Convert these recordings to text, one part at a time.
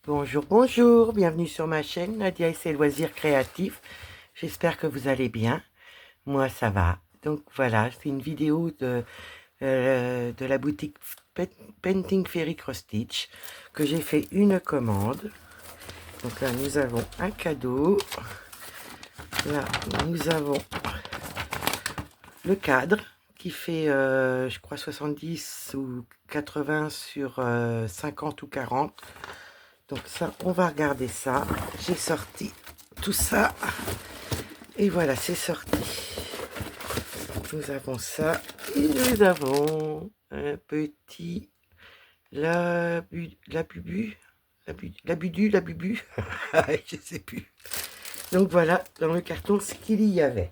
Bonjour, bonjour, bienvenue sur ma chaîne Nadia et ses loisirs créatifs. J'espère que vous allez bien. Moi, ça va. Donc voilà, c'est une vidéo de la boutique Painting Fairy Cross Stitch que j'ai fait une commande. Donc là, nous avons un cadeau. Là, nous avons le cadre qui fait, je crois, 70 ou 80 sur 50 ou 40. Donc ça, on va regarder ça. J'ai sorti tout ça. Et voilà, c'est sorti. Nous avons ça. Et nous avons un petit la bubu. La budu. Je sais plus. Donc voilà, dans le carton, ce qu'il y avait.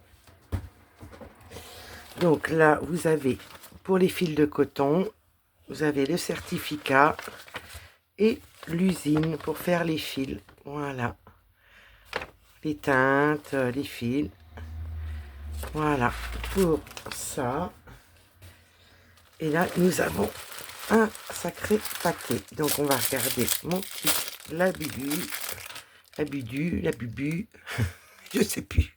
Donc là, vous avez, pour les fils de coton, vous avez le certificat et l'usine pour faire les fils. Voilà. Les teintes, les fils. Voilà pour ça. Et là, nous avons un sacré paquet. Donc, on va regarder mon petit la bubu, je sais plus.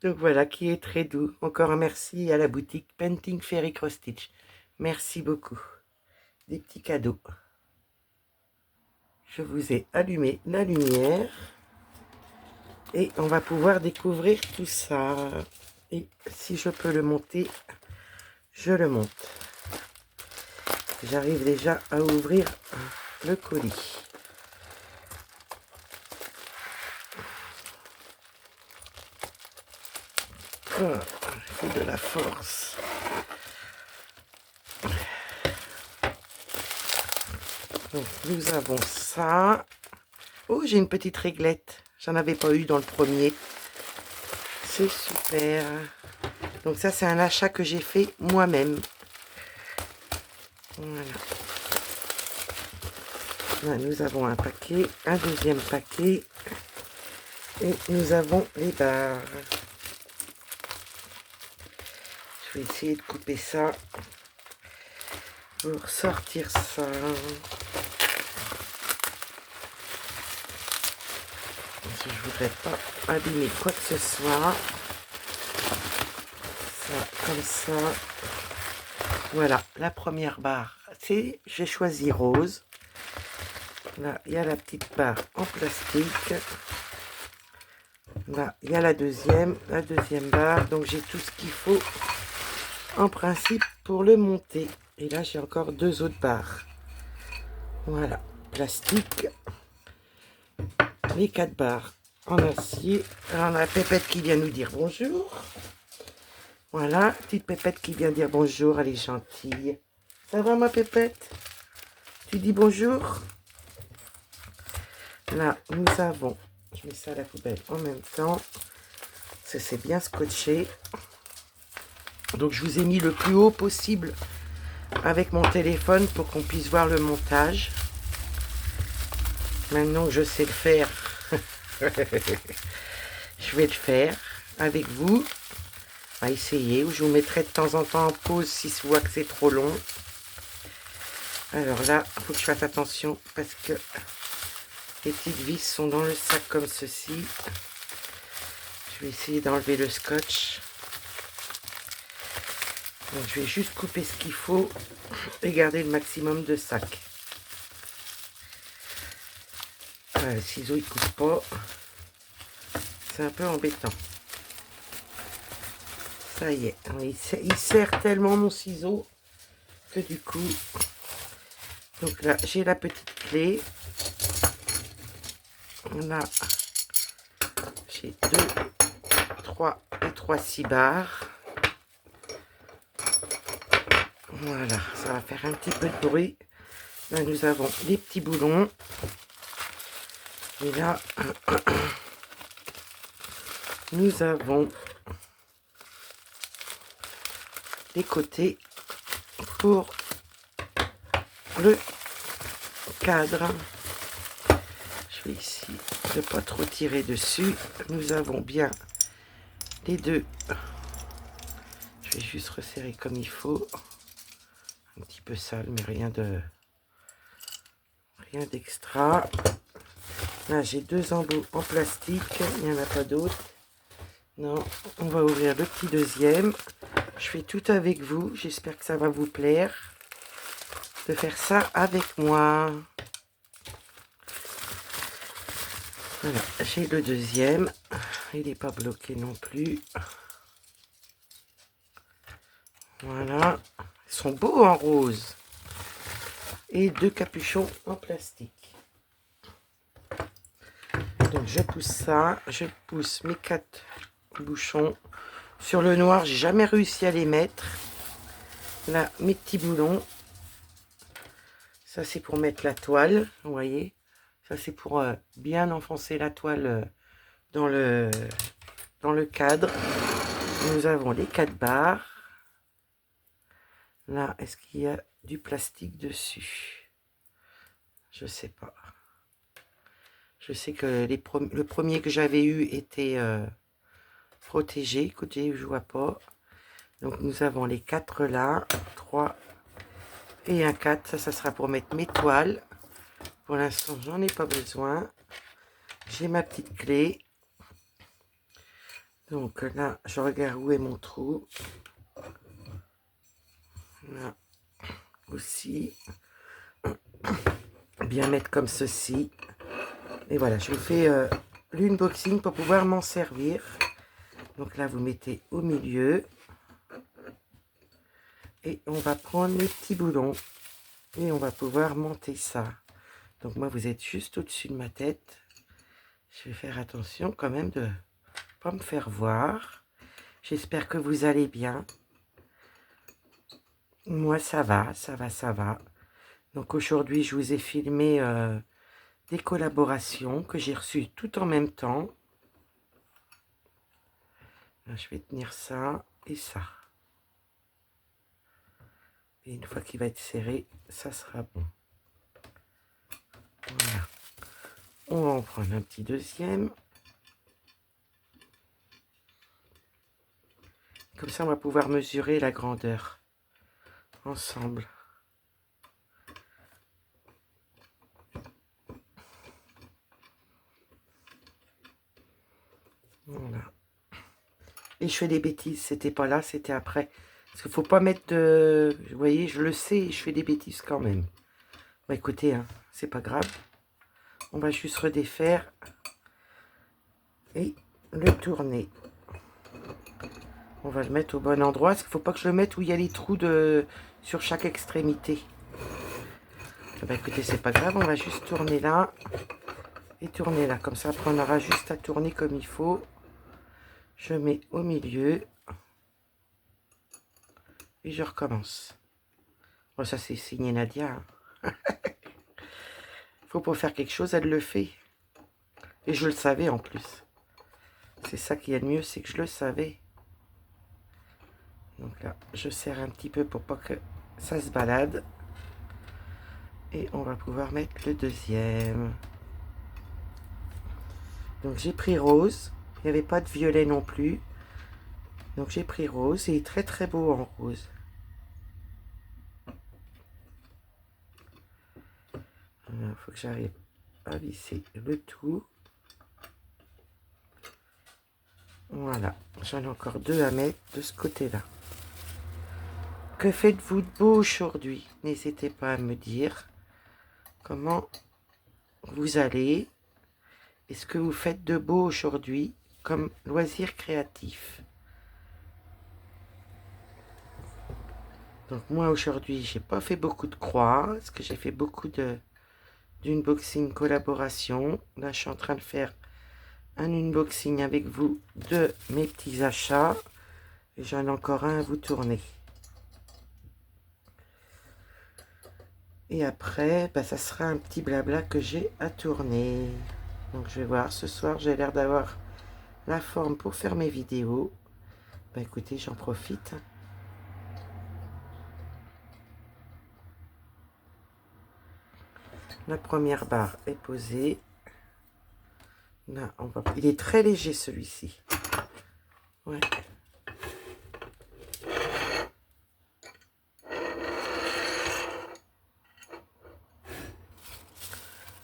Donc, voilà, qui est très doux. Encore un merci à la boutique Painting Fairy Cross Stitch. Merci beaucoup. Des petits cadeaux. Je vous ai allumé la lumière. Et on va pouvoir découvrir tout ça. Et si je peux le monter, je le monte. J'arrive déjà à ouvrir le colis. Ah, il faut de la force. Donc, nous avons ça. Oh, j'ai une petite réglette. J'en avais pas eu dans le premier. C'est super. Donc ça, c'est un achat que j'ai fait moi-même. Voilà. Là, nous avons un paquet, un deuxième paquet. Et nous avons les barres. Je vais essayer de couper ça pour sortir ça. Je voudrais pas abîmer quoi que ce soit. Ça, comme ça. Voilà, la première barre, c'est, j'ai choisi rose. Là, il y a la petite barre en plastique. Là, il y a la deuxième barre. Donc, j'ai tout ce qu'il faut en principe pour le monter. Et là, j'ai encore deux autres barres. Voilà, plastique. Les 4 barres en acier. Alors, on a Pépette qui vient nous dire bonjour. Voilà, petite Pépette qui vient dire bonjour, elle est gentille. Ça va ma Pépette? Tu dis bonjour? Là, nous avons, je mets ça à la poubelle en même temps, parce que c'est bien scotché. Donc, je vous ai mis le plus haut possible avec mon téléphone pour qu'on puisse voir le montage. Maintenant que je sais le faire, je vais le faire avec vous. À essayer, ou je vous mettrai de temps en temps en pause si je vois que c'est trop long. Alors là, il faut que je fasse attention parce que les petites vis sont dans le sac comme ceci. Je vais essayer d'enlever le scotch. Donc, je vais juste couper ce qu'il faut et garder le maximum de sac. Le ciseau il coupe pas. C'est un peu embêtant. Ça y est, il serre tellement mon ciseau que du coup... Donc là, j'ai la petite clé. Là, j'ai 2, 3 et 3 6 barres. Voilà, ça va faire un petit peu de bruit. Là, nous avons les petits boulons. Et là, nous avons les côtés pour le cadre. Je vais ici ne pas trop tirer dessus. Nous avons bien les deux. Je vais juste resserrer comme il faut. Un petit peu sale, mais rien d'extra. Là, j'ai 2 embouts en plastique. Il n'y en a pas d'autres. Non, on va ouvrir le petit deuxième. Je fais tout avec vous. J'espère que ça va vous plaire de faire ça avec moi. Voilà, j'ai le deuxième. Il n'est pas bloqué non plus. Voilà. Ils sont beaux en rose. Et 2 capuchons en plastique. Donc je pousse ça. Je pousse mes 4 bouchons. Sur le noir, j'ai jamais réussi à les mettre. Là, mes petits boulons. Ça, c'est pour mettre la toile. Vous voyez? Ça, c'est pour bien enfoncer la toile dans le cadre. Nous avons les 4 barres. Là, est-ce qu'il y a du plastique dessus? Je sais pas. Je sais que le premier que j'avais eu était protégé. Écoutez, je vois pas. Donc, nous avons les 4 là. 3 et un 4. Ça sera pour mettre mes toiles. Pour l'instant, j'en ai pas besoin. J'ai ma petite clé. Donc là, je regarde où est mon trou. Là aussi. Bien mettre comme ceci. Et voilà, je vous fais l'unboxing pour pouvoir m'en servir. Donc là, vous mettez au milieu. Et on va prendre les petits boulons. Et on va pouvoir monter ça. Donc moi, vous êtes juste au-dessus de ma tête. Je vais faire attention quand même de ne pas me faire voir. J'espère que vous allez bien. Moi, ça va, ça va, ça va. Donc aujourd'hui, je vous ai filmé des collaborations que j'ai reçues tout en même temps. Là, je vais tenir ça et ça. Et une fois qu'il va être serré, ça sera bon. Voilà. On va en prendre un petit deuxième. Comme ça, on va pouvoir mesurer la grandeur ensemble. Voilà. Et je fais des bêtises, c'était pas là, c'était après. Parce qu'il faut pas mettre de... Vous voyez, je le sais, je fais des bêtises quand même. Bon, écoutez, hein, c'est pas grave. On va juste redéfaire et le tourner. On va le mettre au bon endroit, parce qu'il ne faut pas que je le mette où il y a les trous sur chaque extrémité. Bah écoutez, c'est pas grave, on va juste tourner là et tourner là. Comme ça, après, on aura juste à tourner comme il faut. Je mets au milieu et je recommence. Bon, ça, c'est signé Nadia. Faut pour faire quelque chose, elle le fait. Et je le savais en plus. C'est ça qui est le mieux, c'est que je le savais. Donc là, je serre un petit peu pour pas que ça se balade. Et on va pouvoir mettre le deuxième. Donc j'ai pris rose. Il n'y avait pas de violet non plus. Donc j'ai pris rose. Il est très très beau en rose. Il faut que j'arrive à visser le tout. Voilà. J'en ai encore 2 à mettre de ce côté-là. Que faites-vous de beau aujourd'hui? N'hésitez pas à me dire comment vous allez. Est-ce que vous faites de beau aujourd'hui comme loisir créatif? Donc moi aujourd'hui, j'ai pas fait beaucoup de croix, parce que j'ai fait beaucoup d'unboxing collaboration. Là, je suis en train de faire un unboxing avec vous de mes petits achats. Et j'en ai encore un à vous tourner. Et après, bah, ça sera un petit blabla que j'ai à tourner. Donc je vais voir, ce soir, j'ai l'air d'avoir la forme pour faire mes vidéos. Bah écoutez, j'en profite. La première barre est posée. Là, il est très léger celui-ci. Ouais.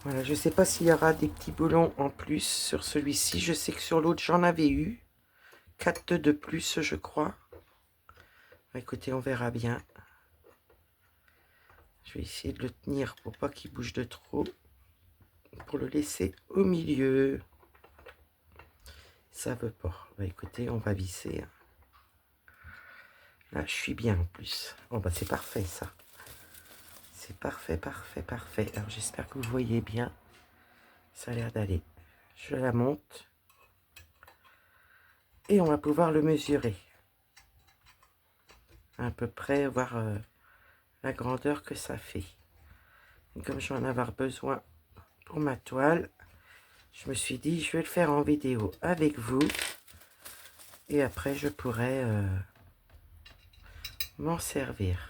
Voilà, je ne sais pas s'il y aura des petits boulons en plus sur celui-ci. Je sais que sur l'autre, j'en avais eu 4 de plus, je crois. Écoutez, on verra bien. Je vais essayer de le tenir pour pas qu'il bouge de trop. Pour le laisser au milieu. Ça veut pas. Écoutez, on va visser. Là, je suis bien en plus. Oh, bah, c'est parfait, ça. C'est parfait, parfait, parfait. Alors, j'espère que vous voyez bien. Ça a l'air d'aller. Je la monte. Et on va pouvoir le mesurer. À peu près, voir la grandeur que ça fait. Et comme je vais en avoir besoin pour ma toile, je me suis dit, je vais le faire en vidéo avec vous. Et après, je pourrai m'en servir.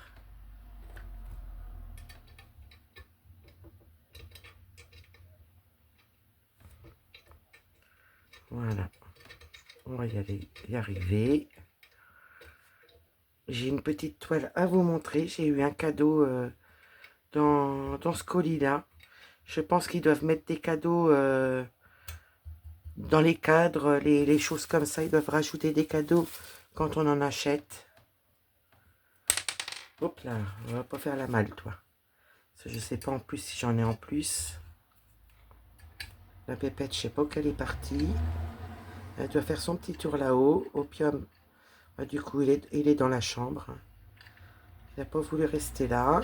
Voilà. On va y arriver. J'ai une petite toile à vous montrer. J'ai eu un cadeau dans ce colis-là. Je pense qu'ils doivent mettre des cadeaux dans les cadres, les choses comme ça. Ils doivent rajouter des cadeaux quand on en achète. Hop là, on va pas faire la malle, toi. Parce que je sais pas en plus si j'en ai en plus. La pépette, je sais pas où qu'elle est partie. Elle doit faire son petit tour là-haut. Opium, du coup, il est dans la chambre. Il n'a pas voulu rester là.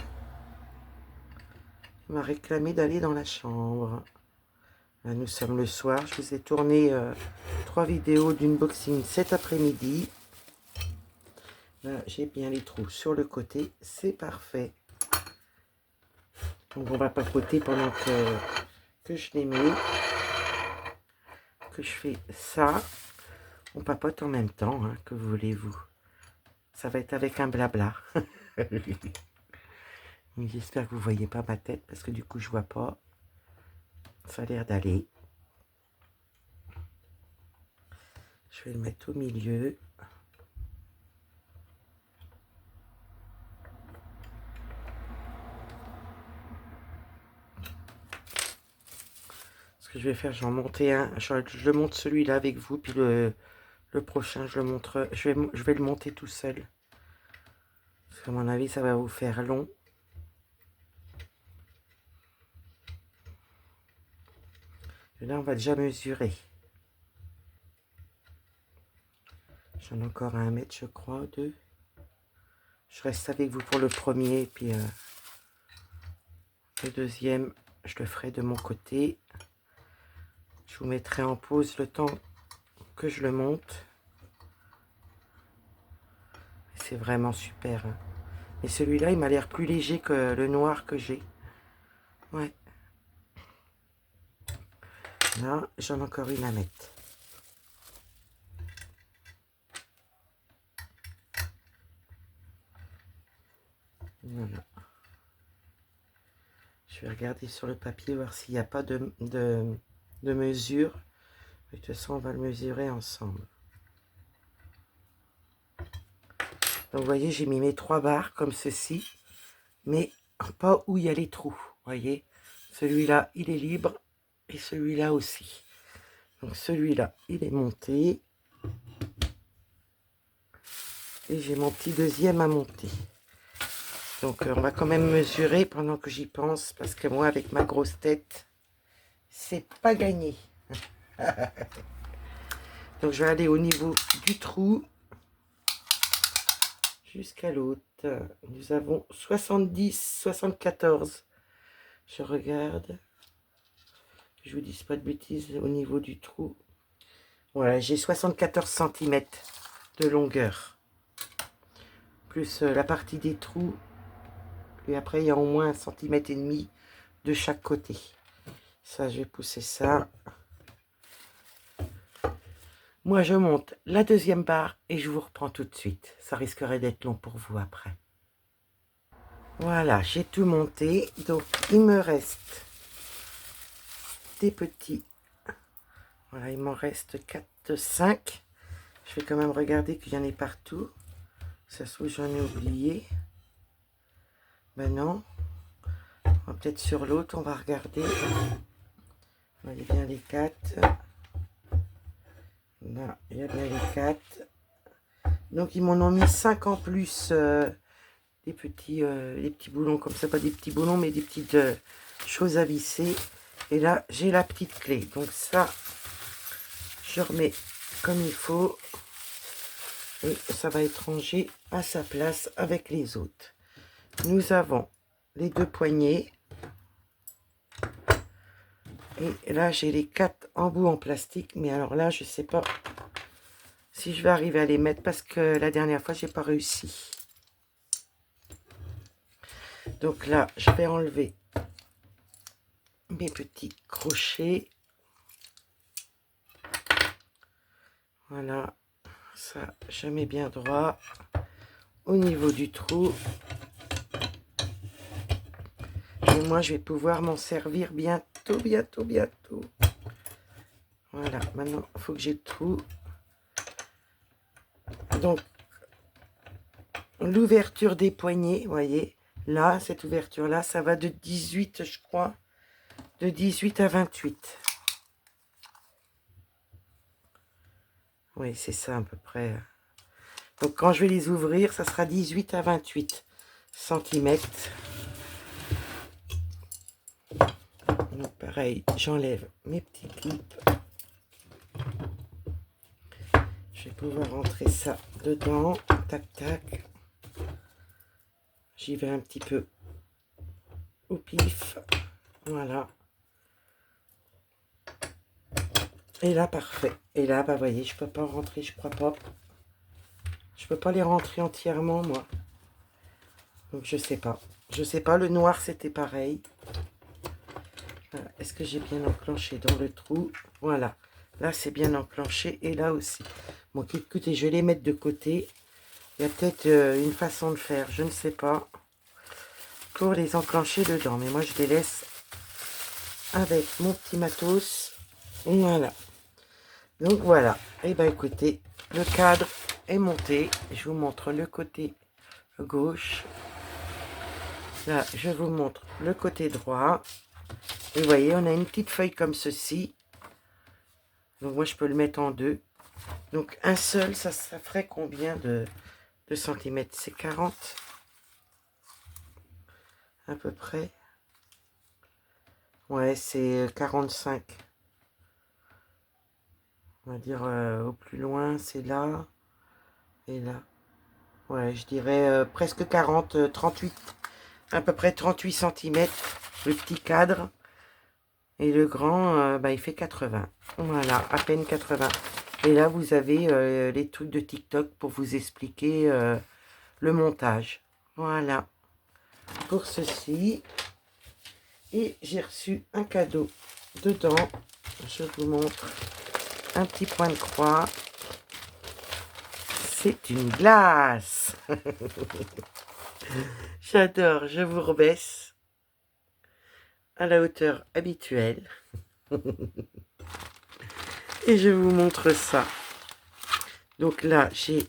Il m'a réclamé d'aller dans la chambre. Là, nous sommes le soir. Je vous ai tourné 3 vidéos d'unboxing cet après-midi. Là, j'ai bien les trous sur le côté. C'est parfait. Donc, on va papoter pendant que je les mets. Que je fais ça. On papote en même temps. Hein, que voulez-vous? Ça va être avec un blabla. J'espère que vous ne voyez pas ma tête. Parce que du coup, je vois pas. Ça a l'air d'aller. Je vais le mettre au milieu. Ce que je vais faire, j'en monter un. Je le monte celui-là avec vous. Puis le prochain, je le montre. Je vais le monter tout seul. Parce qu'à mon avis, ça va vous faire long. Et là, on va déjà mesurer. J'en ai encore à 1 mètre, je crois, 2. Je reste avec vous pour le premier, puis le deuxième, je le ferai de mon côté. Je vous mettrai en pause le temps que je le monte. C'est vraiment super. Hein. Et celui-là, il m'a l'air plus léger que le noir que j'ai. Ouais. Là, j'en ai encore une à mettre. Voilà. Je vais regarder sur le papier, voir s'il n'y a pas de mesure. De toute façon, on va le mesurer ensemble. Donc, vous voyez, j'ai mis mes 3 barres comme ceci, mais pas où il y a les trous. Vous voyez, celui-là, il est libre et celui-là aussi. Donc, celui-là, il est monté. Et j'ai mon petit deuxième à monter. Donc, on va quand même mesurer pendant que j'y pense, parce que moi, avec ma grosse tête, c'est pas gagné. Donc, je vais aller au niveau du trou jusqu'à l'autre. Nous avons 70, 74. Je regarde. Je vous dis pas de bêtises au niveau du trou. Voilà, j'ai 74 cm de longueur. Plus la partie des trous. Et après, il y a au moins 1,5 cm de chaque côté. Ça, je vais pousser ça. Moi, je monte la deuxième barre et je vous reprends tout de suite. Ça risquerait d'être long pour vous après. Voilà, j'ai tout monté. Donc, il me reste des petits. Voilà, il m'en reste 4, 5. Je vais quand même regarder qu'il y en ait partout. Ça se trouve, j'en ai oublié. Ben non. Peut-être sur l'autre, on va regarder. On va aller bien les 4. Là, il y a bien les 4. Donc, ils m'en ont mis 5 en plus. Des petits boulons comme ça. Pas des petits boulons, mais des petites choses à visser. Et là, j'ai la petite clé. Donc ça, je remets comme il faut. Et ça va être rangé à sa place avec les autres. Nous avons les 2 poignées. Et là, j'ai les 4 embouts en plastique. Mais alors là, je ne sais pas si je vais arriver à les mettre parce que la dernière fois, j'ai pas réussi. Donc là, je vais enlever mes petits crochets. Voilà, ça, je mets bien droit au niveau du trou. Et moi, je vais pouvoir m'en servir bientôt, bientôt, bientôt. Voilà, maintenant, il faut que j'ai le trou. Donc, l'ouverture des poignets, vous voyez, là, cette ouverture-là, ça va de 18, je crois, de 18 à 28. Oui, c'est ça à peu près. Donc, quand je vais les ouvrir, ça sera 18 à 28 centimètres. Donc, pareil, j'enlève mes petits clips. Je vais pouvoir rentrer ça dedans. Tac, tac. J'y vais un petit peu au pif. Voilà. Et là, parfait. Et là, bah, voyez, je peux pas rentrer, je crois pas. Je peux pas les rentrer entièrement, moi. Donc, je sais pas. Je sais pas, le noir, c'était pareil. Voilà. Est-ce que j'ai bien enclenché dans le trou? Voilà. Là, c'est bien enclenché. Et là aussi. Bon, écoutez, je vais les mettre de côté. Il y a peut-être une façon de faire, je ne sais pas, pour les enclencher dedans. Mais moi, je les laisse avec mon petit matos. Voilà. Donc, voilà. Et bien, écoutez, le cadre est monté. Je vous montre le côté gauche. Là, je vous montre le côté droit. Et vous voyez, on a une petite feuille comme ceci. Donc, moi, je peux le mettre en 2. Donc, un seul, ça ferait combien de centimètres? C'est 40 à peu près. Ouais, c'est 45. On va dire au plus loin, c'est là et là. Ouais, je dirais presque 40, 38, à peu près 38 cm, le petit cadre. Et le grand, bah, il fait 80. Voilà, à peine 80. Et là, vous avez les trucs de TikTok pour vous expliquer le montage. Voilà, pour ceci. Et j'ai reçu un cadeau dedans. Je vous montre un petit point de croix. C'est une glace. J'adore, je vous rebaisse à la hauteur habituelle. Et je vous montre ça. Donc là, j'ai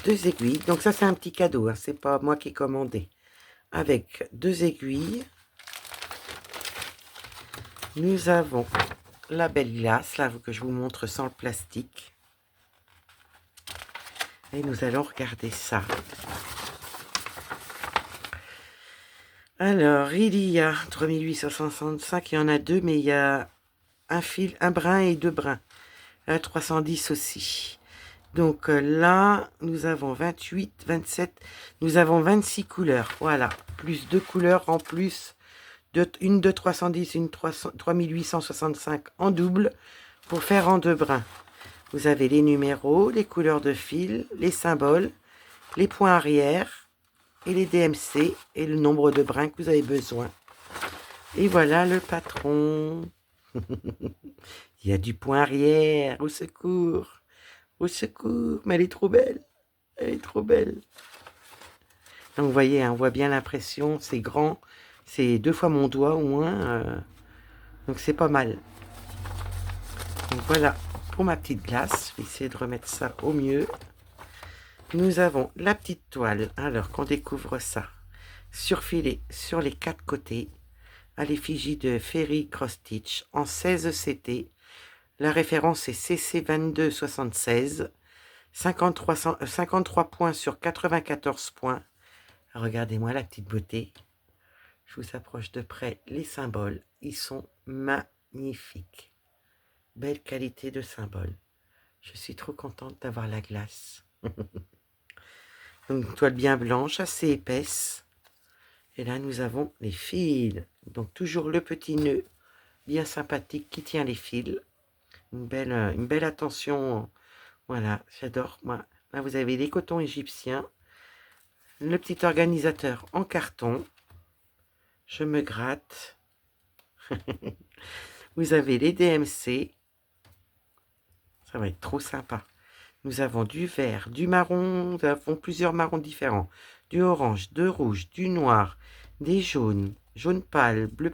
2 aiguilles. Donc ça, c'est un petit cadeau, hein. C'est pas moi qui ai commandé. Avec 2 aiguilles. Nous avons la belle glace, là, que je vous montre sans le plastique. Et nous allons regarder ça. Alors, il y a 3865, il y en a 2, mais il y a un fil, un brin et 2 brins. Là, 310 aussi. Donc là, nous avons 28, 27, nous avons 26 couleurs. Voilà, plus 2 couleurs en plus. Une de 310, une 3865 en double pour faire en 2 brins. Vous avez les numéros, les couleurs de fil, les symboles, les points arrière et les DMC et le nombre de brins que vous avez besoin. Et voilà le patron. Il y a du point arrière, au secours. Au secours, mais elle est trop belle. Elle est trop belle. Donc vous voyez, hein, on voit bien l'impression, c'est grand. C'est 2 fois mon doigt au moins. Donc c'est pas mal. Donc voilà pour ma petite glace. Je vais essayer de remettre ça au mieux. Nous avons la petite toile. Alors qu'on découvre ça. surfilé sur les 4 côtés à l'effigie de Ferry Cross Stitch en 16 CT. La référence est CC 2276, 53 points sur 94 points. Regardez-moi la petite beauté. Je vous approche de près les symboles. Ils sont magnifiques. Belle qualité de symboles. Je suis trop contente d'avoir la glace. Une toile bien blanche, assez épaisse. Et là, nous avons les fils. Donc, toujours le petit nœud bien sympathique qui tient les fils. Une belle attention. Voilà, j'adore. Moi, là, vous avez les cotons égyptiens. Le petit organisateur en carton. Je me gratte. Vous avez les DMC. Ça va être trop sympa. Nous avons du vert, du marron. Nous avons plusieurs marrons différents. Du orange, du rouge, du noir, des jaunes, jaune pâle, bleu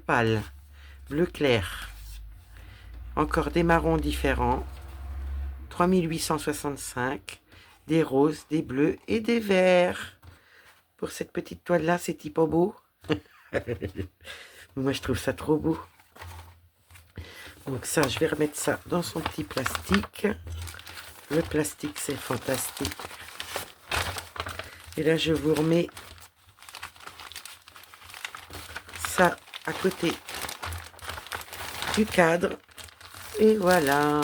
clair. Encore des marrons différents. 3865. Des roses, des bleus et des verts. Pour cette petite toile-là, c'est pas beau. Moi, je trouve ça trop beau. Donc ça, je vais remettre ça dans son petit plastique. Le plastique, c'est fantastique. Et là, je vous remets ça à côté du cadre. Et voilà.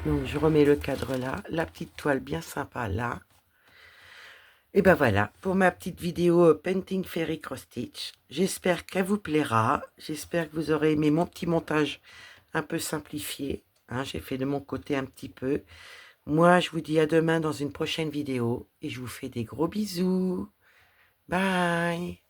Donc, je remets le cadre là. La petite toile bien sympa là. Et ben voilà, pour ma petite vidéo Painting Ferry Cross Stitch. J'espère qu'elle vous plaira. J'espère que vous aurez aimé mon petit montage un peu simplifié. Hein, j'ai fait de mon côté un petit peu. Moi, je vous dis à demain dans une prochaine vidéo. Et je vous fais des gros bisous. Bye!